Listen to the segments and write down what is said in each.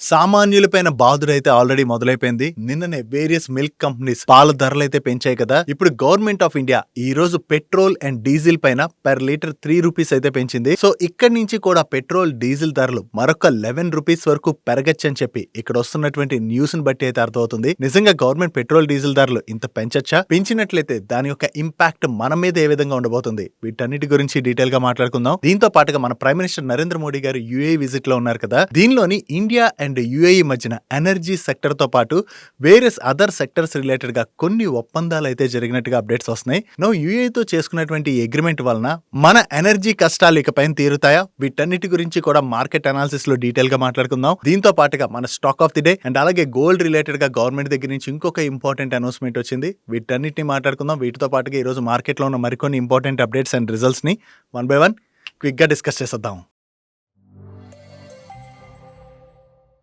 సామాన్యులపైన బాధుడైతే already మొదలైపోయింది. నిన్ననే various milk companies పాల ధరలైతే పెంచాయి కదా. ఇప్పుడు గవర్నమెంట్ ఆఫ్ ఇండియా ఈ రోజు పెట్రోల్ అండ్ డీజిల్ పైన పర్ లీటర్ 3 రూపీస్ అయితే పెంచింది. సో ఇక్కడి నుంచి కూడా పెట్రోల్ డీజిల్ ధరలు మరొక 11 రూపీస్ వరకు పెరగచ్చని చెప్పి ఇక్కడ వస్తున్నటువంటి న్యూస్ ని బట్టి అయితే అర్థమవుతుంది. నిజంగా గవర్నమెంట్ పెట్రోల్ డీజిల్ ధరలు ఇంత పెంచచ్చా? పెంచినట్లయితే దాని యొక్క ఇంపాక్ట్ మన మీద ఏ విధంగా ఉండబోతుంది? వీటన్నిటి గురించి డీటెయిల్ గా మాట్లాడుకుందాం. దీంతో పాటుగా మన ప్రైమ్ మినిస్టర్ నరేంద్ర మోడీ గారు యూఏఈ విజిట్ లో ఉన్నారు కదా. దీనిలోని ఇండియా అండ్ యుఏఈ మధ్యన ఎనర్జీ సెక్టర్ తో పాటు వేరియస్ అదర్ సెక్టర్స్ రిలేటెడ్ గా కొన్ని ఒప్పందాలు అయితే జరిగినట్టుగా అప్డేట్స్ వస్తున్నాయి. నో యుఏఈతో చేసుకున్నటువంటి అగ్రిమెంట్ వలన మన ఎనర్జీ కష్టాలు ఇకపైన తీరుతాయా? వీటన్నిటి గురించి కూడా మార్కెట్ అనాలిసిస్ లో డీటెయిల్ గా మాట్లాడుకుందాం. దీంతో పాటుగా మన stock of the day and అలాగే గోల్డ్ రిలేటెడ్ గా గవర్నమెంట్ దగ్గర నుంచి ఇంకొక ఇంపార్టెంట్ అనౌన్స్మెంట్ వచ్చింది. వీటన్నిటిని మాట్లాడుకుందాం. వీటితో పాటుగా ఈ రోజు మార్కెట్ లో ఉన్న మరికొన్ని ఇంపార్టెంట్ అప్డేట్స్ అండ్ రిజల్ట్స్ ని వన్ బై వన్ క్విక్ గా డిస్కస్ చేసేద్దాం.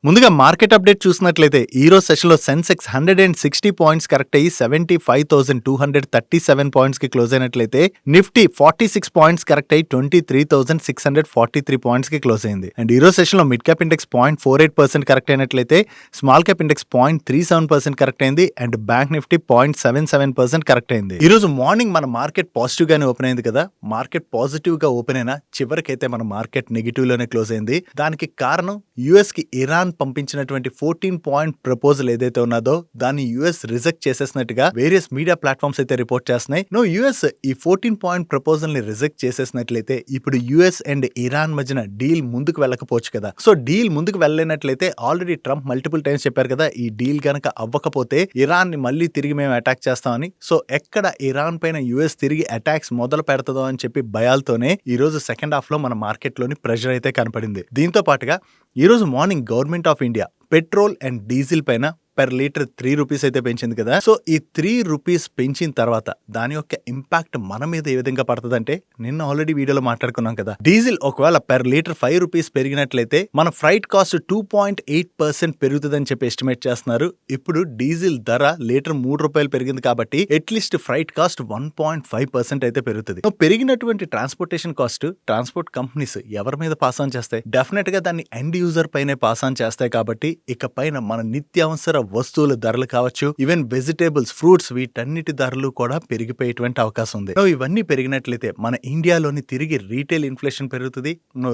ముందుగా మార్కెట్ అప్డేట్ చూసినట్లయితే ఈ రోజు సెషన్ లో సెన్సెక్స్ 160 పాయింట్స్ కరెక్ట్ అయ్యి 75,237 పాయింట్స్ కి క్లోజ్ అయినట్లయితే నిఫ్టీ 46 పాయింట్స్ కరెక్ట్ అయ్యి 23,643 పాయింట్స్ కి క్లోజ్ అయింది. అండ్ ఈ రోజు సెషన్ లో మిడ్ క్యాప్ ఇండెక్స్ 0.48% కరెక్ట్ అయినట్లయితే స్మాల్ క్యాప్ ఇండెక్స్ 0.37% కరెక్ట్ అయింది. అండ్ బ్యాంక్ నిఫ్టీ 0.77% కరెక్ట్ అయింది. ఈ రోజు మార్నింగ్ మన మార్కెట్ పాజిటివ్ గానే ఓపెన్ అయింది కదా. మార్కెట్ పాజిటివ్ గా ఓపెన్ అయినా చివరికైతే మన మార్కెట్ నెగిటివ్ లోనే క్లోజ్ అయింది. దానికి కారణం యుఎస్ కి ఇరాన్ పంపించినటువంటి 14 పాయింట్ ప్రపోజల్ ఏదైతే ఉన్నదో దాన్ని యుఎస్ రిజెక్ట్ చేసేసినట్టుగా వేరియస్ మీడియా ప్లాట్ఫామ్స్ అయితే రిపోర్ట్ చేస్తున్నాయి. యుఎస్ ఈ 14 పాయింట్ ప్రపోజల్ ని రిజెక్ట్ చేసేసినట్లయితే ఇప్పుడు యుఎస్ అండ్ ఇరాన్ మధ్యన డీల్ ముందుకు వెళ్ళకపోవచ్చు కదా. సో డీల్ ముందుకు వెళ్ళలేనట్లయితే ఆల్రెడీ ట్రంప్ మల్టిపుల్ టైమ్స్ చెప్పారు కదా, ఈ డీల్ గనక అవ్వకపోతే ఇరాన్ ని మళ్ళీ తిరిగి మేము అటాక్ చేస్తామని. సో ఎక్కడ ఇరాన్ పైన యుఎస్ తిరిగి అటాక్స్ మొదలు పెడతాదో అని చెప్పి భయాలతోనే ఈ రోజు సెకండ్ హాఫ్ లో మన మార్కెట్ లోని ప్రెషర్ అయితే కనపడింది. దీంతో పాటుగా ఈ రోజు morning government of India petrol and diesel పైన పర్ లీటర్ 3 రూపీస్ అయితే పెంచింది కదా. సో ఈ 3 రూపీస్ పెంచిన తర్వాత దాని యొక్క ఇంపాక్ట్ మన మీద ఏ విధంగా పడుతుందంటే నిన్న ఆల్రెడీ వీడియోలో మాట్లాడుకున్నాం కదా. డీజిల్ ఒకవేళ పర్ లీటర్ 5 రూపీస్ పెరిగినట్లయితే మన ఫ్రైట్ కాస్ట్ 2.8% పెరుగుతుందని చెప్పి ఎస్టిమేట్ చేస్తున్నారు. ఇప్పుడు డీజిల్ ధర లీటర్ 3 రూపాయలు పెరిగింది కాబట్టి అట్లీస్ట్ ఫ్రైట్ కాస్ట్ 1.5% అయితే పెరుగుతుంది. పెరిగినటువంటి ట్రాన్స్పోర్టేషన్ కాస్ట్ ట్రాన్స్పోర్ట్ కంపెనీస్ ఎవరి మీద పాస్ ఆన్ చేస్తాయి? డెఫినెట్ గా దాన్ని ఎండ్ యూజర్ పైనే పాస్ ఆన్ చేస్తాయి. కాబట్టి ఇక పైన మన నిత్యావసర వస్తువుల ధరలు కావచ్చు, ఈవెన్ వెజిటేబుల్స్, ఫ్రూట్స్ వీటన్నిటి ధరలు కూడా పెరిగిపోయేటువంటి అవకాశం ఉంది. ఇవన్నీ పెరిగినట్లయితే మన ఇండియాలోని తిరిగి రీటైల్ ఇన్ఫ్లేషన్ పెరుగుతుంది.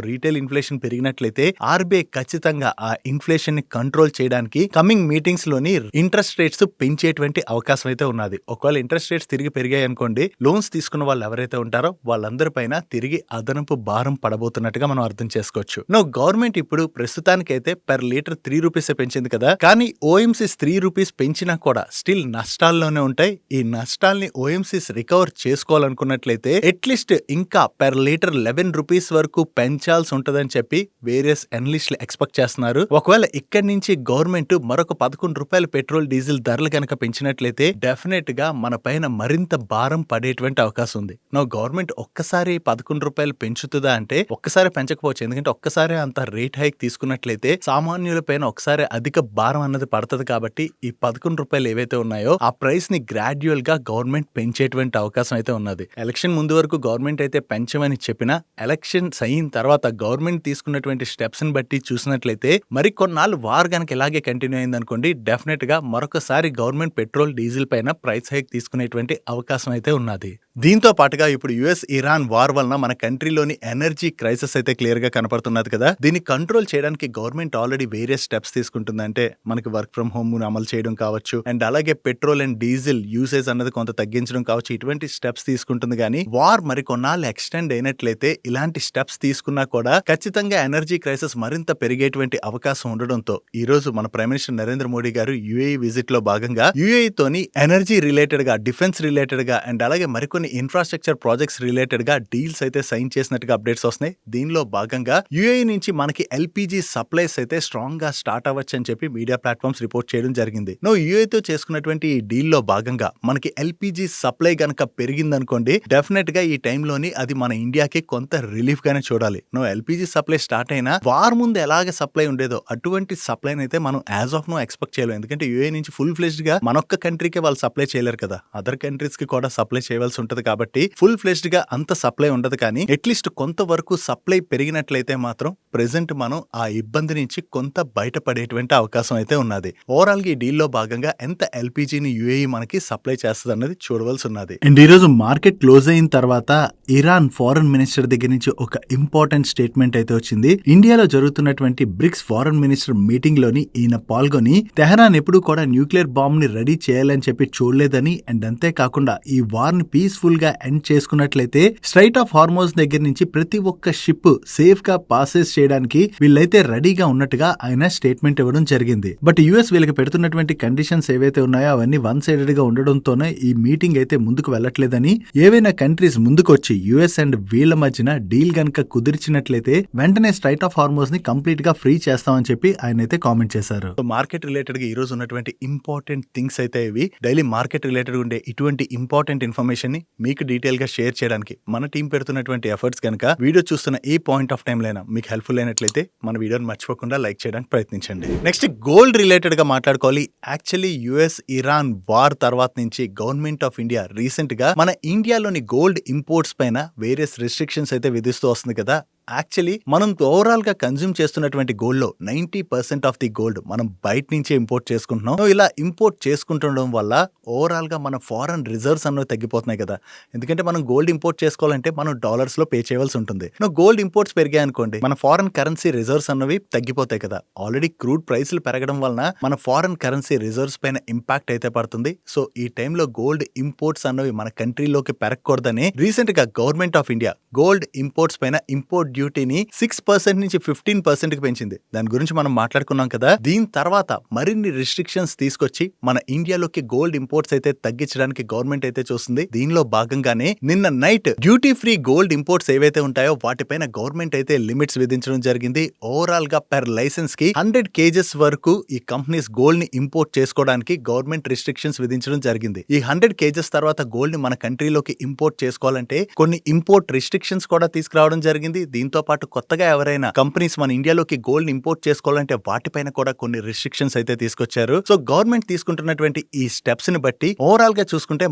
రీటైల్ ఇన్ఫ్లేషన్ పెరిగినట్లయితే ఆర్బీఐ ఖచ్చితంగా ఆ ఇన్ఫ్లేషన్ ని కంట్రోల్ చేయడానికి కమింగ్ మీటింగ్స్ లోని ఇంట్రెస్ట్ రేట్స్ పెంచేటువంటి అవకాశం అయితే ఉన్నది. ఒకవేళ ఇంట్రెస్ట్ రేట్స్ తిరిగి పెరిగాయి అనుకోండి, లోన్స్ తీసుకున్న వాళ్ళు ఎవరైతే ఉంటారో వాళ్ళందరి పైన తిరిగి అదనపు భారం పడబోతున్నట్టుగా మనం అర్థం చేసుకోవచ్చు. గవర్నమెంట్ ఇప్పుడు ప్రస్తుతానికైతే పర్ లీటర్ 3 రూపీస్ పెంచింది కదా, కానీ ఓఎంసీస్ 3 రూపీస్ పెంచినా కూడా స్టిల్ నష్టాల్లోనే ఉంటాయి. ఈ నష్టాల్ని ఓఎంసీస్ రికవర్ చేసుకోవాలనుకున్నట్లయితే అట్లీస్ట్ ఇంకా పర్ లీటర్ 11 రూపీస్ వరకు పెంచాల్సి ఉంటదని చెప్పి వేరియస్ అనలిస్టులు ఎక్స్పెక్ట్ చేస్తున్నారు. ఒకవేళ ఇక్కడి నుంచి గవర్నమెంట్ మరొక 11 రూపాయలు పెట్రోల్ డీజిల్ ధరలు కనుక పెంచినట్లయితే డెఫినెట్ గా మన పైన మరింత భారం పడేటువంటి అవకాశం ఉంది. గవర్నమెంట్ ఒక్కసారి 11 రూపాయలు పెంచుతుందా అంటే ఒక్కసారి పెంచకపోవచ్చు. ఎందుకంటే ఒక్కసారి అంత రేట్ హైక్ తీసుకున్నట్లయితే సామాన్యుల పైన ఒకసారి అధిక భారం అన్నది పడుతుంది. కాబట్టి ఈ 11 రూపాయలు ఏవైతే ఉన్నాయో ఆ ప్రైస్ ని గ్రాడ్యువల్ గా గవర్నమెంట్ పెంచేటువంటి అవకాశం అయితే ఉన్నది. ఎలక్షన్ ముందు వరకు గవర్నమెంట్ అయితే పెంచమని చెప్పినా ఎలక్షన్స్ అయిన తర్వాత గవర్నమెంట్ తీసుకున్నటువంటి స్టెప్స్ ని బట్టి చూసినట్లయితే మరి కొన్నాళ్ళు వార్ గనక ఇలాగే కంటిన్యూ అయింది అనుకోండి, డెఫినెట్ గా మరొకసారి గవర్నమెంట్ పెట్రోల్ డీజిల్ పైన ప్రైస్ హైక్ తీసుకునేటువంటి అవకాశం అయితే ఉన్నది. దీంతో పాటుగా ఇప్పుడు యుఎస్ ఇరాన్ వార్ వలన మన కంట్రీలోని ఎనర్జీ క్రైసిస్ అయితే క్లియర్ గా కనపడుతున్నది కదా. దీన్ని కంట్రోల్ చేయడానికి గవర్నమెంట్ ఆల్రెడీ వేరియస్ స్టెప్స్ తీసుకుంటుంది. అంటే మనకి వర్క్ ఫ్రమ్ హోమ్ అమలు చేయడం కావచ్చు, అండ్ అలాగే పెట్రోల్ అండ్ డీజిల్ యూసేజ్ అన్నది కొంత తగ్గించడం కావచ్చు, ఇటువంటి స్టెప్స్ తీసుకుంటుంది. కానీ వార్ మరి కొన్నాళ్ళు ఎక్స్టెండ్ అయినట్లయితే ఇలాంటి స్టెప్స్ తీసుకున్నా కూడా ఖచ్చితంగా ఎనర్జీ క్రైసిస్ మరింత పెరిగేటువంటి అవకాశం ఉండడంతో ఈ రోజు మన ప్రైమ్ మినిస్టర్ నరేంద్ర మోడీ గారు యుఏఈ విజిట్ లో భాగంగా యుఏఈ తోని ఎనర్జీ రిలేటెడ్ గా, డిఫెన్స్ రిలేటెడ్ గా అండ్ అలాగే మరికొన్ని ఇన్ఫ్రాస్ట్రక్చర్ ప్రాజెక్ట్స్ రిలేటెడ్ గా డీల్స్ అయితే సైన్ చేసినట్టుగా అప్డేట్స్ వస్తున్నాయి. దీనిలో భాగంగా యుఏఈ నుంచి మనకి ఎల్పీజీ సప్లైస్ అయితే స్ట్రాంగ్ గా స్టార్ట్ అవ్వచ్చు అని చెప్పి మీడియా ప్లాట్ఫామ్స్ రిపోర్ట్ చేయడం జరిగింది. యుఏఈతో చేసుకున్నటువంటి ఈ డీల్ లో భాగంగా మనకి ఎల్పీజీ సప్లై గనక పెరిగిందనుకోండి, డెఫినెట్ గా ఈ టైంలోని అది మన ఇండియాకి కొంత రిలీఫ్ గానే చూడాలి. ఎల్పీజీ సప్లై స్టార్ట్ అయినా వార్ ముందు ఎలాగ సప్లై ఉండేదో అటువంటి సప్లై అయితే మనం యాజ్ ఆఫ్ నో ఎక్స్పెక్ట్ చేయలేం. ఎందుకంటే యుఏఈ నుంచి ఫుల్ ఫ్లెజ్డ్ గా మనొక్క కంట్రీకే వాళ్ళు సప్లై చేయలేరు కదా, అదర్ కంట్రీస్ కి కూడా సప్లై చేయవలసి ఉంటుంది. ఉంటది కాబట్టి ఫుల్ ఫ్లెజ్డ్ గా అంత సప్లై ఉండదు, కానీ అట్లీస్ట్ కొంతవరకు సప్లై పెరిగినట్లయితే మాత్రం ప్రెసెంట్ మనం ఆ ఇబ్బంది నుంచి కొంత బయటపడేటువంటి అవకాశం అయితే ఉన్నది. ఓవరాల్ గా ఈ డీల్ లో భాగంగా ఎంత ఎల్పీజీని యుఏఈ మనకి సప్లై చేస్తుంది అన్నది చూడవలసి ఉన్నది. అండ్ ఈ రోజు మార్కెట్ క్లోజ్ అయిన తర్వాత ఇరాన్ ఫారెన్ మినిస్టర్ దగ్గర నుంచి ఒక ఇంపార్టెంట్ స్టేట్మెంట్ అయితే వచ్చింది. ఇండియాలో జరుగుతున్నటువంటి బ్రిక్స్ ఫారెన్ మినిస్టర్ మీటింగ్ లోని ఈయన పాల్గొని తెహరాన్ ఎప్పుడు కూడా న్యూక్లియర్ బాంబ్ ని రెడీ చేయాలని చెప్పి చూడలేదని, అండ్ అంతేకాకుండా ఈ వార్ ని పీస్ఫుల్ గా ఎండ్ చేసుకున్నట్లయితే స్ట్రైట్ ఆఫ్ హార్మోజ్ దగ్గర నుంచి ప్రతి ఒక్క షిప్ సేఫ్ గా పాసెస్ చేయడానికి వీళ్ళైతే రెడీగా ఉన్నట్టుగా ఆయన స్టేట్మెంట్ ఇవ్వడం జరిగింది. బట్ యుఎస్ వీళ్ళకి పెడుతున్నటువంటి కండిషన్స్ ఏవైతే ఉన్నాయో అవన్నీ వన్ సైడెడ్ గా ఉండడంతోనే ఈ మీటింగ్ అయితే ముందుకు వెళ్లట్లేదని, ఏవైనా కంట్రీస్ ముందుకు వచ్చి యుఎస్ అండ్ వీళ్ళ మధ్యన డీల్ గనక కుదిర్చినట్లయితే వెంటనే స్ట్రైట్ ఆఫ్ హార్మోజ్ ని కంప్లీట్ గా ఫ్రీ చేస్తామని చెప్పి ఆయన అయితే కామెంట్ చేశారు. మార్కెట్ రిలేటెడ్ గా ఈ రోజు ఉన్నటువంటి ఇంపార్టెంట్ థింగ్స్ అయితే ఇవి. డైలీ మార్కెట్ రిలేటెడ్ ఉండే ఇటువంటి ఇంపార్టెంట్ ఇన్ఫర్మేషన్ ని మీకు డీటెయిల్ గా షేర్ చేయడానికి మన టీం పెడుతున్నటువంటి ఎఫర్ట్స్ కనుక వీడియో చూస్తున్న ఏ పాయింట్ ఆఫ్ టైం లైనా మీకు హెల్ప్ఫుల్ అయినట్లయితే మన వీడియోని మర్చిపోకుండా లైక్ చేయడానికి ప్రయత్నించండి. నెక్స్ట్ గోల్డ్ రిలేటెడ్ గా మాట్లాడుకోవాలి. యాక్చువల్లీ యుఎస్ ఇరాన్ వార్ తర్వాత నుంచి గవర్నమెంట్ ఆఫ్ ఇండియా రీసెంట్ గా మన ఇండియాలోని గోల్డ్ ఇంపోర్ట్స్ పైన వేరియస్ రిస్ట్రిక్షన్స్ అయితే విధిస్తూ వస్తుంది కదా. యాక్చువల్లీ మనం ఓవరాల్ గా కన్జ్యూమ్ చేస్తున్నటువంటి గోల్డ్ లో 90% ఆఫ్ ది గోల్డ్ మనం బయట నుంచే ఇంపోర్ట్ చేసుకుంటున్నాం. ఇలా ఇంపోర్ట్ చేసుకుంటుండడం వల్ల ఓవరాల్ గా మన ఫారెన్ రిజర్వ్స్ అన్నవి తగ్గిపోతున్నాయి కదా. ఎందుకంటే మనం గోల్డ్ ఇంపోర్ట్ చేసుకోవాలంటే మనం డాలర్స్ లో పే చేయవలసి ఉంటుంది. గోల్డ్ ఇంపోర్ట్స్ పెరిగాయి అనుకోండి, మన ఫారెన్ కరెన్సీ రిజర్వ్స్ అన్నవి తగ్గిపోతాయి కదా. ఆల్రెడీ క్రూడ్ ప్రైస్లు పెరగడం వలన మన ఫారెన్ కరెన్సీ రిజర్వ్స్ పైన ఇంపాక్ట్ అయితే పడుతుంది. సో ఈ టైంలో గోల్డ్ ఇంపోర్ట్స్ అన్నవి మన కంట్రీలోకి పెరగకూడదని రీసెంట్ గా government of India gold imports పైన ఇంపోర్ట్ డ్యూటీని 6% నుంచి 15% కి పెంచింది. దాని గురించి మనం మాట్లాడుకున్నాం కదా. దీని తర్వాత మరిన్ని రిస్ట్రిక్షన్స్ తీసుకొచ్చి మన ఇండియాలోకి గోల్డ్ ఇంపోర్ట్స్ అయితే తగ్గించడానికి గవర్నమెంట్ అయితే చూస్తుంది. దీనిలో భాగంగానే నిన్న night duty free gold imports ఏవైతే ఉంటాయో వాటిపైన గవర్నమెంట్ అయితే లిమిట్స్ విధించడం జరిగింది. ఓవరాల్ గా పెర్ లైసెన్స్ కి 100 kgs వరకు ఈ కంపెనీస్ గోల్డ్ ని ఇంపోర్ట్ చేసుకోవడానికి గవర్నమెంట్ రిస్ట్రిక్షన్స్ విధించడం జరిగింది. ఈ 100 kgs తర్వాత గోల్డ్ ని మన కంట్రీలోకి ఇంపోర్ట్ చేసుకోవాలంటే కొన్ని ఇంపోర్ట్ రిస్ట్రిక్షన్స్ కూడా తీసుకురావడం జరిగింది. దీంతో పాటు కొత్తగా ఎవరైనా కంపెనీస్ మన ఇండియాలోకి గోల్డ్ ఇంపోర్ట్ చేసుకోవాలంటే వాటిపైన కూడా కొన్ని రిస్ట్రిక్షన్స్ అయితే తీసుకొచ్చారు. సో గవర్నమెంట్ తీసుకుంటున్నటువంటి ఈ స్టెప్స్ ని బట్టి ఓవరాల్ గా చూసుకుంటే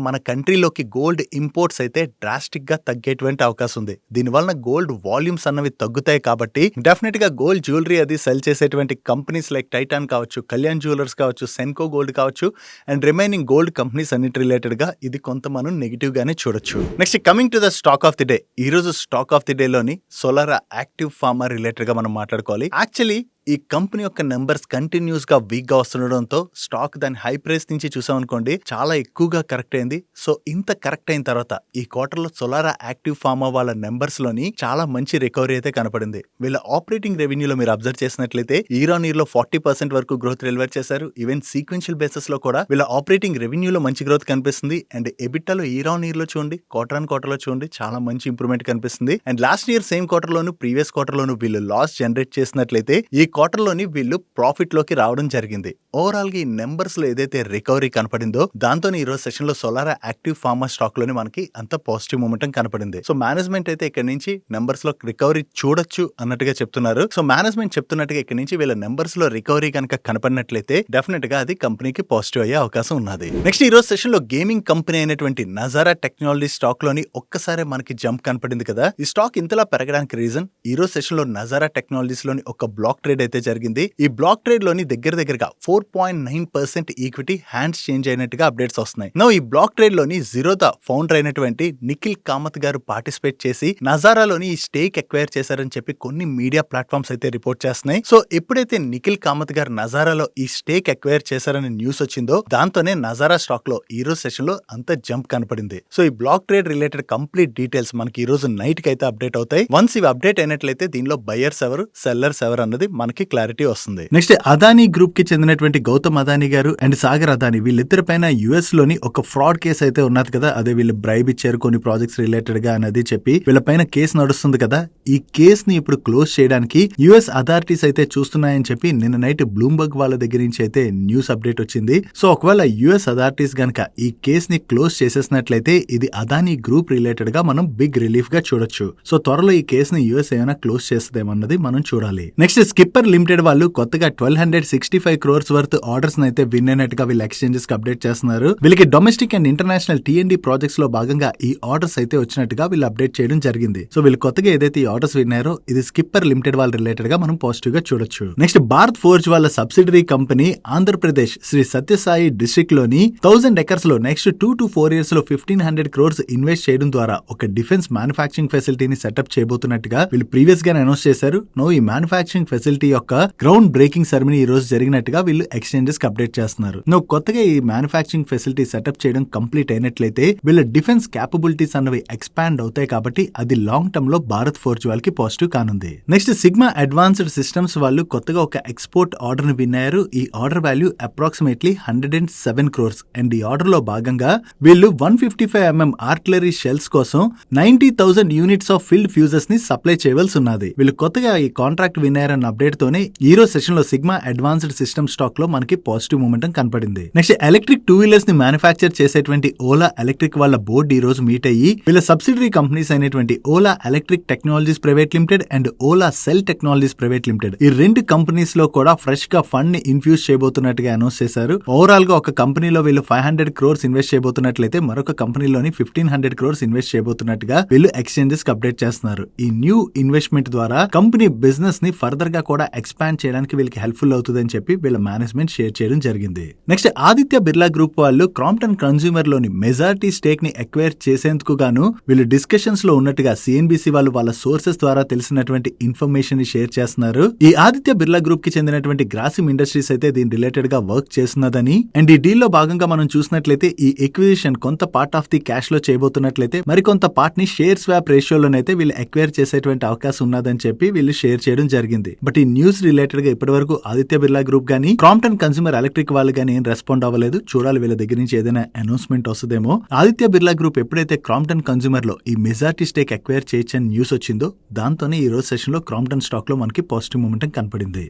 మన కంట్రీలోకి గోల్డ్ ఇంపోర్ట్స్ అయితే డ్రాస్టిక్ గా తగ్గేటువంటి అవకాశం ఉంది. దీని వలన గోల్డ్ వాల్యూమ్స్ అన్నవి తగ్గుతాయి కాబట్టి డెఫినెట్ గా గోల్డ్ జ్యువెలరీ అది సెల్ చేసేటువంటి కంపెనీస్ లైక్ టైటాన్ కావచ్చు, కళ్యాణ్ జ్యువెలర్స్ కావచ్చు, సెన్కో గోల్డ్ కావచ్చు అండ్ రిమైనింగ్ గోల్డ్ కంపెనీస్ అన్నిటి రిలేటెడ్ గా ఇది కొంత మనం నెగిటివ్ గానే చూడొచ్చు. Next coming to the stock of the day. ఈ రోజు స్టాక్ ఆఫ్ ది డే లోని సోలారా యాక్టివ్ ఫార్మా రిలేటెడ్ గా మనం మాట్లాడుకోవాలి. యాక్చువల్లీ ఈ కంపెనీ యొక్క నెంబర్స్ కంటిన్యూస్ గా వీక్ గా వస్తుండడంతో స్టాక్ దాని హై ప్రైస్ నుంచి చూసాం అనుకోండి చాలా ఎక్కువగా కరెక్ట్ అయింది. సో ఇంత కరెక్ట్ అయిన తర్వాత ఈ క్వార్టర్ లో సోలారా యాక్టివ్ ఫార్మా వాళ్ళ నెంబర్స్ లోని చాలా మంచి రికవరీ అయితే కనపడింది. వీళ్ళ ఆపరేటింగ్ రెవెన్యూలో మీరు అబ్జర్వ్ చేసినట్లయితే ఇయర్ ఆన్ ఇయర్ లో 40% వరకు గ్రోత్ డెలివర్ చేశారు. ఈవెన్ సీక్వెన్షియల్ బేసిస్ లో కూడా వీళ్ళ ఆపరేటింగ్ రెవెన్యూలో మంచి గ్రోత్ కనిపిస్తుంది. అండ్ ఎబిటాలో ఇయర్ ఆన్ ఇయర్ లో చూడండి, క్వార్టర్ ఆన్ క్వార్టర్ లో చూడండి చాలా మంచి ఇంప్రూవ్మెంట్ కనిపిస్తుంది. And last year same quarter లోను ప్రీవియస్ క్వార్టర్ లోను వీళ్ళు లాస్ జనరేట్ చేసినట్లయితే ఈ క్వార్టర్ లోని వీళ్ళు ప్రాఫిట్ లోకి రావడం జరిగింది. ఓవరాల్ గా ఈ నెంబర్స్ లో ఏదైతే రికవరీ కనపడిందో దాంతో ఈ రోజు సెషన్ లో సోలారా యాక్టివ్ ఫార్మా స్టాక్ లోని మనకి అంత పాజిటివ్ మూమెంటం కనపడింది. సో మేనేజ్మెంట్ అయితే ఇక్కడ నుంచి నెంబర్స్ లో రికవరీ చూడొచ్చు అన్నట్టుగా చెప్తున్నారు. సో మేనేజ్మెంట్ చెప్తున్నట్టుగా ఇక్కడ నుంచి వీళ్ళ నెంబర్స్ లో రికవరీ కనుక కనపడినట్లయితే డెఫినెట్ గా అది కంపెనీకి పాజిటివ్ అయ్యే అవకాశం ఉన్నది. నెక్స్ట్ ఈ రోజు సెషన్ లో గేమింగ్ కంపెనీ అయినటువంటి నజారా టెక్నాలజీ స్టాక్ లోని ఒక్కసారి మనకి జంప్ కనపడింది కదా. ఈ స్టాక్ ఇంతలా పెరగడానికి రీజన్ ఈ రోజు సెషన్ లో నజారా టెక్నాలజీస్ లోని ఒక బ్లాక్ ట్రేడ్ అయితే జరిగింది. ఈ బ్లాక్ ట్రేడ్ లోని దగ్గరగా 4.9% ఈక్విటీ హ్యాండ్స్ చేంజ్ అయినట్టుగా అప్డేట్స్ వస్తున్నాయి. నో ఈ బ్లాక్ ట్రేడ్ లోని జీరోదా ఫౌండర్ అయినటువంటి నిఖిల్ కామత్ గారు పార్టిసిపేట్ చేసి నజారాలోని ఈ స్టేక్ ఎక్వైర్ చేశారని చెప్పి కొన్ని మీడియా ప్లాట్ఫామ్స్ అయితే రిపోర్ట్ చేస్తున్నాయి. సో ఎప్పుడైతే నిఖిల్ కామత్ గారు నజారాలో ఈ స్టేక్ ఎక్వైర్ చేశారని న్యూస్ వచ్చిందో దాంతోనే నజారా స్టాక్ లో ఈ రోజు సెషన్ లో అంత జంప్ కనపడింది. సో ఈ block trade related complete details మనకి ఈ రోజు నైట్ కి అయితే అప్డేట్ అవుతాయి. వన్స్ ఇవి అప్డేట్ అయినట్లయితే దీనిలో బయర్స్ ఎవరు సెల్లర్స్ ఎవరు అన్నది మనకి క్లారిటీ వస్తుంది. నెక్స్ట్ అదానీ గ్రూప్ కి చెందినటువంటి గౌతమ్ అదానీ గారు అండ్ సాగర్ అదానీ వీళ్ళిద్దరి పైన యుఎస్ లోని ఒక ఫ్రాడ్ కేసు అయితే ఉన్నది కదా. అదే వీళ్ళు బ్రైబ్ ఇచ్చారు కొన్ని ప్రాజెక్ట్స్ రిలేటెడ్ గా అనేది చెప్పి వీళ్ళ పైన కేసు నడుస్తుంది కదా. ఈ కేసు ని ఇప్పుడు క్లోజ్ చేయడానికి యుఎస్ అథారిటీస్ అయితే చూస్తున్నాయని చెప్పి నిన్న నైట్ బ్లూంబర్గ్ వాళ్ళ దగ్గర నుంచి అయితే న్యూస్ అప్డేట్ వచ్చింది. సో ఒకవేళ యుఎస్ అథారిటీస్ గనక ఈ కేసు ని క్లోజ్ చేసేసినట్లయితే ఇది అదానీ గ్రూప్ రిలేటెడ్ గా మనం బిగ్ రిలీఫ్ గా చూడొచ్చు. సో త్వరలో ఈ కేసుని యుఎస్ ఏమైనా క్లోజ్ చేస్తుందేమన్నది మనం చూడాలి. నెక్స్ట్ స్కిప్ స్కిప్పర్ లిమిటెడ్ వాళ్ళు కొత్తగా 1265 crores వర్త్ ఆర్డర్స్ అయితే విన్ అయినట్టుగా వీళ్ళు ఎక్స్చేంజెస్ కి అప్డేట్ చేస్తున్నారు. వీళ్ళకి domestic and international T&D projects లో భాగంగా ఈ ఆర్డర్స్ అయితే వచ్చినట్టుగా వీళ్ళు అప్డేట్ చేయడం జరిగింది. సో వీళ్ళు కొత్తగా ఏదైతే ఈ ఆర్డర్స్ విన్నారో ఇది స్కిప్పర్ లిమిటెడ్ వాళ్ళ రిలేటెడ్ గా మనం పాజిటివ్ గా చూడొచ్చు. నెక్స్ట్ భారత్ ఫోర్జ్ వాళ్ళ subsidiary company Andhra Pradesh Shri Sathya Sai district లోని 1000 acres లో నెక్స్ట్ 2 to 4 years లో 1500 crores ఇన్వెస్ట్ చేయడం ద్వారా ఒక డిఫెన్స్ మ్యానుఫాక్చరింగ్ ఫెసిలిటీని సెటప్ చేయబోతున్నట్టుగా వీళ్ళు ప్రీవియస్ గా అనౌన్స్ చేశారు. ఈ మ్యానుఫాక్చరింగ్ ఫెసిలిటీ యొక్క గ్రౌండ్ బ్రేకింగ్ సెరమనీ ఈ రోజు జరిగినట్టుగా వీళ్ళు ఎక్స్చేంజెస్ కి అప్డేట్ చేస్తున్నారు. కొత్తగా ఈ మ్యానుఫాక్చరింగ్ ఫెసిలిటీ సెటప్ చేయడం కంప్లీట్ అయినట్లయితే వీళ్ళ డిఫెన్స్ క్యాపబిలిటీస్ అన్నవి ఎక్స్పాండ్ అవుతాయి కాబట్టి అది లాంగ్ టర్మ్ లో భారత్ ఫోర్జ్ వాళ్ళకి పాజిటివ్ కానుంది. నెక్స్ట్ సిగ్మా అడ్వాన్స్డ్ సిస్టమ్స్ వాళ్ళు కొత్తగా ఒక ఎక్స్పోర్ట్ ఆర్డర్ ని విన్నారు. ఈ order value approximately 107 crores and ఈ ఆర్డర్ లో భాగంగా వీళ్ళు 155mm ఆర్టిలరీ షెల్స్ కోసం 90,000 యూనిట్స్ ఆఫ్ ఫీల్డ్ ఫ్యూజెస్ ని సప్లై చేయవలసి ఉన్నది. వీళ్ళు కొత్తగా ఈ కాంట్రాక్ట్ విన్నారన్న అప్డేట్ తోనే ఈ రోజు సెషన్ లో సిగ్మా అడ్వాన్స్డ్ సిస్టమ్ స్టాక్ లో మనకి పాజిటివ్ మూమెంటం కనపడింది. నెక్స్ట్ ఎలక్ట్రిక్ 2-wheelers ని మ్యానుఫాక్చర్ చేసేటువంటి ఓలా ఎలక్ట్రిక్ వాళ్ళ బోర్డు ఈ రోజు మీట్ అయ్యి వీళ్ళ సబ్సిడరీ కంపెనీస్ అయినటువంటి Ola electric technologies private limited and Ola cell technologies private limited ఈ రెండు కంపెనీస్ లో కూడా ఫ్రెష్ గా ఫండ్ ని ఇన్ఫ్యూజ్ చేయబోతున్నట్టుగా అనౌన్స్ చేశారు. ఓవరాల్ గా ఒక కంపెనీలో వీళ్ళు 500 crores ఇన్వెస్ట్ చేయబోతున్నట్లయితే మరొక కంపెనీలోని 1500 crores ఇన్వెస్ట్ చేయబోతున్నట్టుగా వీళ్ళు ఎక్స్చేంజెస్ కి అప్డేట్ చేస్తున్నారు. ఈ న్యూ ఇన్వెస్ట్మెంట్ ద్వారా కంపెనీ బిజినెస్ ని ఫర్దర్ గా కూడా ఎక్స్పాండ్ చేయడానికి వీళ్ళకి హెల్ప్ఫుల్ అవుతుందని చెప్పి వీళ్ళ మేనేజ్మెంట్ షేర్ చేయడం జరిగింది. నెక్స్ట్ ఆదిత్య బిర్లా గ్రూప్ వాళ్ళు క్రాంప్టన్ కన్స్యూమర్ లోని మెజారిటీ స్టేక్ ని ఎక్వైర్ చేసేందుకు గాను వీళ్ళు డిస్కషన్స్ లో ఉన్నట్టుగా CNBC వాళ్ళు వాళ్ళ సోర్సెస్ ద్వారా తెలిసినటువంటి ఇన్ఫర్మేషన్ ని షేర్ చేస్తున్నారు. ఈ ఆదిత్య బిర్లా గ్రూప్ కి చెందినటువంటి గ్రాసిమ్ ఇండస్ట్రీస్ అయితే దీని రిలేటెడ్ గా వర్క్ చేస్తున్నదని అండ్ ఈ డీల్ లో భాగంగా మనం చూసినట్లయితే ఈ ఎక్విజిషన్ కొంత పార్ట్ ఆఫ్ ది క్యాష్ లో చేయబోతున్నట్లయితే మరికొంత పార్ట్ ని షేర్ స్వాప్ రేషియోలోనైతే వీళ్ళు ఎక్వైర్ చేసేటువంటి అవకాశం ఉన్నదని చెప్పి వీళ్ళు షేర్ చేయడం జరిగింది. బట్ ఈ న్యూస్ రిలేటెడ్ గా ఇప్పటి వరకు ఆదిత్య బిర్లా గ్రూప్ గానీ క్రాంప్టన్ కన్స్యూమర్ ఎలక్ట్రిక్ వాళ్ళు గానీ ఏం రెస్పాండ్ అవ్వలేదు. చూడాలి వీళ్ళ దగ్గర నుంచి ఏదైనా అనౌన్స్మెంట్ వస్తుందేమో. ఆదిత్య బిర్లా గ్రూప్ ఎప్పుడైతే క్రాంప్టన్ కన్స్యూమర్ లో ఈ మెజారిటీ స్టేక్ ఎక్వైర్ చేయొచ్చని న్యూస్ వచ్చిందో దాంతోనే ఈ రోజు సెషన్ లో క్రాంప్టన్ స్టాక్ లో మనకి పాజిటివ్ మూమెంటం కనపడింది.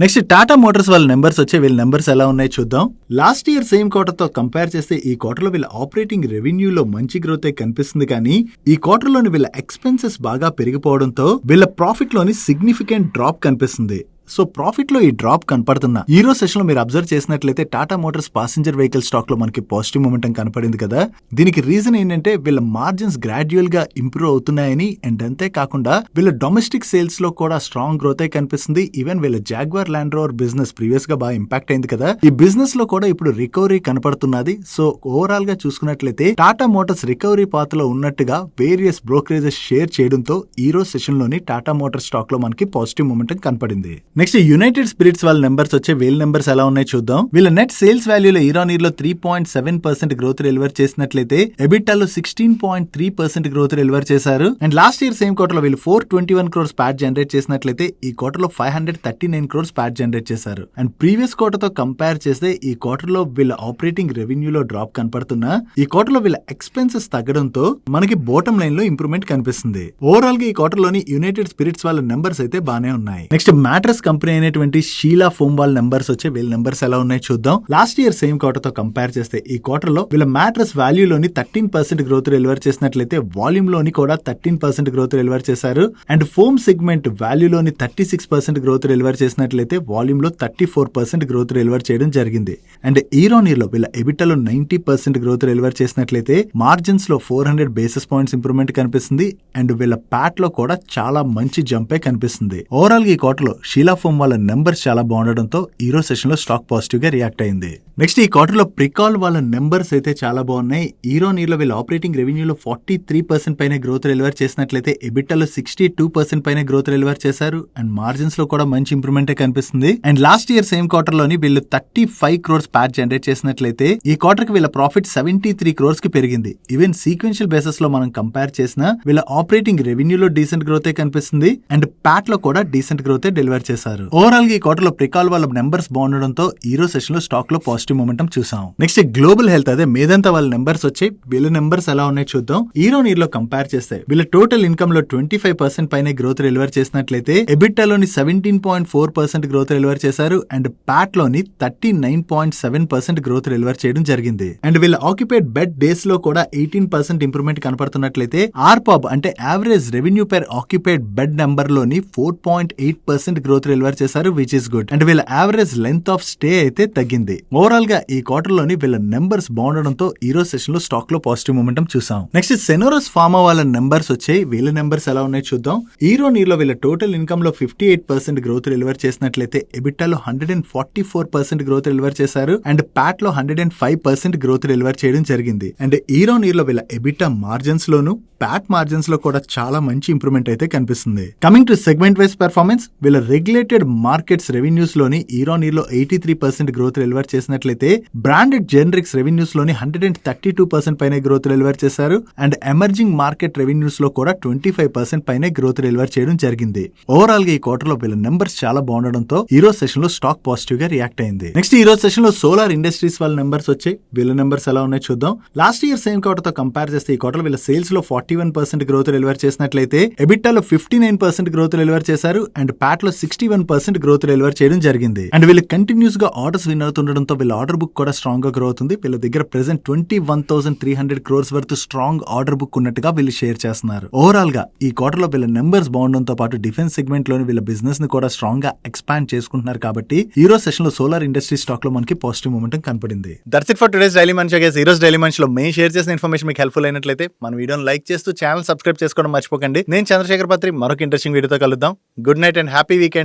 నెక్స్ట్ టాటా మోటార్స్ వాళ్ళ నెంబర్స్ వచ్చే వీళ్ళ నెంబర్స్ ఎలా ఉన్నాయి చూద్దాం. లాస్ట్ ఇయర్ సేమ్ క్వార్టర్ తో కంపేర్ చేస్తే ఈ క్వార్టర్ లో వీళ్ళ ఆపరేటింగ్ రెవెన్యూలో మంచి గ్రోత్ కనిపిస్తుంది కానీ ఈ క్వార్టర్ లోని వీళ్ళ ఎక్స్పెన్సెస్ బాగా పెరిగిపోవడంతో వీళ్ళ ప్రాఫిట్ లోని సిగ్నిఫికెంట్ డ్రాప్ కనిపిస్తుంది. సో ప్రాఫిట్ లో ఈ డ్రాప్ కనపడుతున్నా ఈ రోజు సెషన్ లో మీరు అబ్జర్వ్ చేసినట్లయితే Tata Motors passenger vehicle stock లో మనకి పాజిటివ్ మూమెంటం కనపడింది కదా. దీనికి రీజన్ ఏంటంటే వీళ్ళ మార్జిన్స్ గ్రాడ్యువల్ గా ఇంప్రూవ్ అవుతున్నాయని అండ్ అంతే కాకుండా వీళ్ళ డొమెస్టిక్ సేల్స్ లో కూడా స్ట్రాంగ్ గ్రోత్ కనిపిస్తుంది. ఈవెన్ వీళ్ళ jaguar land rover business previous గా బాగా ఇంపాక్ట్ అయింది కదా. ఈ బిజినెస్ లో కూడా ఇప్పుడు రికవరీ కనపడుతున్నది. సో ఓవరాల్ గా చూసుకున్నట్లయితే టాటా మోటార్స్ రికవరీ పాత్ లో ఉన్నట్టుగా వేరియస్ బ్రోకరేజెస్ షేర్ చేయడంతో ఈ రోజు సెషన్ లోని టాటా మోటార్స్ స్టాక్ లో మనకి పాజిటివ్ మూమెంటం కనపడింది. నెక్స్ట్ యునైటెడ్ స్పిరిట్స్ వాళ్ళ నెంబర్స్ వచ్చే వీళ్ళ నెంబర్స్ ఎలా ఉన్నాయి చూద్దాం. వీళ్ళ నెట్ సేల్స్ వాల్యూలో ఇయర్ 3.7% గ్రోత్ డెలివర్ చేసినట్లయితే ఎబిటాలో 16.3% గ్రోత్ డెలివర్ చేశారు. And last year same quarter లో వీళ్ళు 421 crores ప్యాట్ జనరేట్ చేసినట్లయితే ఈ క్వార్టర్ లో 539 crores ప్యాట్ జనరేట్ చేశారు. అండ్ ప్రీవియస్ క్వార్టర్ తో కంపేర్ చేస్తే ఈ క్వార్టర్ లో వీళ్ళ ఆపరేటింగ్ రెవెన్యూలో డ్రాప్ కనపడుతున్నా ఈ క్వార్టర్ లో వీళ్ళ ఎక్స్పెన్సెస్ తగ్గడంతో మనకి బాటమ్ లైన్ లో ఇంప్రూవ్మెంట్ కనిపిస్తుంది. ఓవరాల్ గా ఈ క్వార్టర్ లోని యునైటెడ్ స్పిరిట్స్ వాళ్ళ నెంబర్స్ అయితే బానే ఉన్నాయి. నెక్స్ట్ మ్యాట్రస్ కంపెనీ అయినటువంటి షీలా ఫోమ్ వాళ్ళ నెంబర్స్ వచ్చే వీళ్ళ నెంబర్స్ ఎలా ఉన్నాయి చూద్దాం. లాస్ట్ ఇయర్ సేమ్ క్వార్టర్ తో కంపేర్ చేస్తే ఈ క్వార్టర్ లో వీళ్ళ మ్యాట్రస్ వాల్యూలోని 13% గ్రోత్ డెలివర్ చేసినట్లయితే వాల్యూమ్ లోని కూడా 13% గ్రోత్ డెలివర్ చేశారు. అండ్ ఫోమ్ సెగ్మెంట్ వాల్యూలోని 36% గ్రోత్ డెలివర్ చేసినట్లయితే వాల్యూమ్ లో 34% గ్రోత్ డెలివర్ చేయడం జరిగింది. అండ్ ఇయర్ లో వీళ్ళ ఎబిటాలో 90% గ్రోత్ డెలివర్ చేసినట్లయితే మార్జిన్స్ లో 400 basis points ఇంప్రూవ్మెంట్ కనిపిస్తుంది. అండ్ వీళ్ళ ప్యాట్ లో కూడా చాలా మంచి జంపే కనిపిస్తుంది. ఓవరాల్ గా ఈ క్వార్టర్ లో షీలా ఫోమ్ వాళ్ళ నెంబర్స్ చాలా బాగుండడంతో ఈ రోజు సెషన్ లో స్టాక్ పాజిటివ్ గా రియాక్ట్ అయింది. నెక్స్ట్ ఈ క్వార్టర్ లో ప్రికాల్ వాళ్ళ నెంబర్స్ అయితే చాలా బాగున్నాయి. ఇయర్ లో వీళ్ళ ఆపరేటింగ్ రెవెన్యూలో 43% పైన గ్రోత్ డెలివర్ చేసినట్లయితే ఎబిటాలో 62% పైన గ్రోత్ డెలివర్ చేశారు. అండ్ మార్జిన్స్ లో కూడా మంచి ఇంప్రూవ్మెంట్ కనిపిస్తుంది. And last year same quarter లోని వీళ్ళు 35 crores ప్యాట్ జనరేట్ చేసినట్లయితే ఈ క్వార్టర్ కి వీళ్ళ ప్రాఫిట్ 73 crores కి పెరిగింది. ఈవెన్ సీక్వెన్షియల్ బేసిస్ లో మనం కంపేర్ చేసిన వీళ్ళ ఆపరేటింగ్ రెవెన్యూలో డీసెంట్ గ్రోత్ కనిపిస్తుంది. అండ్ ప్యాట్ లో కూడా డీసెంట్ గ్రోత్ డెలివర్ చేశారు. చేశారు. ఓవరాల్ గా ఈ క్వార్టర్ లో ప్రికాల్ వాళ్ళ నెంబర్స్ బాగుండడంతో ఈరోజు సెషన్ లో స్టాక్ లో పాజిటివ్ మొమెంటం చూసాం. నెక్స్ట్ గ్లోబల్ హెల్త్, అదే మేదంతా వాళ్ళ నెంబర్స్ వచ్చాయి. వీళ్ళ నెంబర్స్ ఎలా ఉన్నాయి చూద్దాం. ఇయర్ లో కంపేర్ చేస్తే వీళ్ళ టోటల్ ఇన్కమ్ లో 25% పైన గ్రోత్ డెలివర్ చేసినట్లయితే ఎబిటాలోని 17.4% గ్రోత్ డెలివర్ చేశారు అండ్ ప్యాట్ లోని 39.7% గ్రోత్ డెలివర్ చేయడం జరిగింది. అండ్ వీళ్ళ ఆక్యుపైడ్ బెడ్ డేస్ లో కూడా 18% ఇంప్రూవ్మెంట్ కనపడుతున్నట్లయితే ఆర్పాబ్ అంటే average revenue per occupied bed number లోని 4.8% గ్రోత్ డెలివర్ చేశారు, విచ్ ఇస్ గుడ్. అండ్ వీళ్ళ యావరేజ్ లెంత్ ఆఫ్ స్టే అయితే తగ్గింది. ఓవరాల్ గా ఈ క్వార్టర్ లోని వీళ్ళ నెంబర్స్ బాగుండడంతో ఈ రోజు సెషన్ లో స్టాక్ లో పాజిటివ్ మొమెంటం చూసాం. నెక్స్ట్ సెనోరస్ ఫార్మా వాళ్ళ నెంబర్స్ వచ్చాయి. వీళ్ళ నెంబర్స్ ఎలా ఉన్నాయి చూద్దాం. ఈరోనీర్ లో వీళ్ళ టోటల్ ఇన్కమ్ లో 58% గ్రోత్ డెలివర్ చేసినట్లయితే ఎబిటాలో 144% గ్రోత్ డెలివర్ చేశారు అండ్ ప్యాట్ లో 105% గ్రోత్ డెలివర్ చేయడం జరిగింది. అండ్ ఈరోనీర్ లో వీళ్ళ ఎబిటా మార్జిన్స్ లోను ప్యాట్ మార్జిన్స్ లో కూడా చాలా మంచి ఇంప్రూవ్మెంట్ అయితే కనిపిస్తుంది. Coming to segment wise performance, వీళ్ళ రెగ్యులేటెడ్ మార్కెట్స్ రెవెన్యూస్ లోని ఈరోనీర్ లో 83% గ్రోత్ డెలివర్ చేసినట్లయితే బ్రాండెడ్ జెనరిక్స్ రెవెన్యూస్ లోని 132% పైన గ్రోత్ డెలివర్ చేశారు అండ్ ఎమర్జింగ్ మార్కెట్ రెవెన్యూస్ లో కూడా 25% పైన గ్రోత్ డెలివర్ చేయడం జరిగింది. ఓవరాల్ గా ఈ క్వార్టర్ లో వీళ్ళ నెంబర్స్ చాలా బాగుండడంతో ఈ రోజు సెషన్ లో స్టాక్ పాజిటివ్ గా రియాక్ట్ అయింది. నెక్స్ట్ ఈ రోజు సెషన్ లో సోలార్ ఇండస్ట్రీస్ వాళ్ళ నెంబర్స్ వచ్చాయి. వీళ్ళ నెంబర్స్ ఎలా ఉన్నాయి చూద్దాం. లాస్ట్ ఇయర్ సేమ్ క్వార్టర్ తో కంపేర్ చేస్తే ఈ క్వార్టర్ వీళ్ళ సేల్స్ లో 41% గ్రోత్ డెలివర్ చేసినట్లయితే ఎబిటాలో 59% గ్రోత్ డెలివర్ చేశారు అండ్ ప్యాట్ లో 61% గ్రోత్ డెలివర్ చేయడం జరిగింది. అండ్ వీళ్ళు కంటిన్యూస్ గా ఆర్డర్స్ విన్ అవుతుండడంతో వీళ్ళ ఆర్డర్ బుక్ కూడా స్ట్రాంగ్ గా గ్రో అవుతుంది. వీళ్ళ దగ్గర present 21,300 crores worth strong order book ఉన్నట్టుగా వీళ్ళు షేర్ చేస్తున్నారు. ఓవరాల్ గా ఈ క్వార్టర్ లో వీళ్ళ నెంబర్స్ బాగుండడంతో పాటు డిఫెన్స్ సెగ్మెంట్ లోని వీళ్ళ బిజినెస్ ని కూడా స్ట్రాంగ్ గా ఎక్స్పాండ్ చేసుకుంటున్నారు కాబట్టి ఈ రోజు సెషన్ లో సోలార్ ఇండస్ట్రీ స్టాక్ లో మనకి పాజిటివ్ మొమెంటం కనపడింది. That's it for today's daily munch. ఈ రోజు డైలీ మంచ్ లో మేము షేర్ చేసిన ఇన్ఫర్మేషన్ మీకు హెల్ప్ఫుల్ అయినట్లయితే మన వీడియోని లైక్ చేస్తూ ఛానల్ సబ్స్క్రైబ్ చేసుకోవడం మర్చిపోకండి. నేను చంద్రశేఖర్ పత్రి మరొక ఇంట్రెస్టింగ్ వీడియోతో కలుద్దాం. Good night and happy weekend.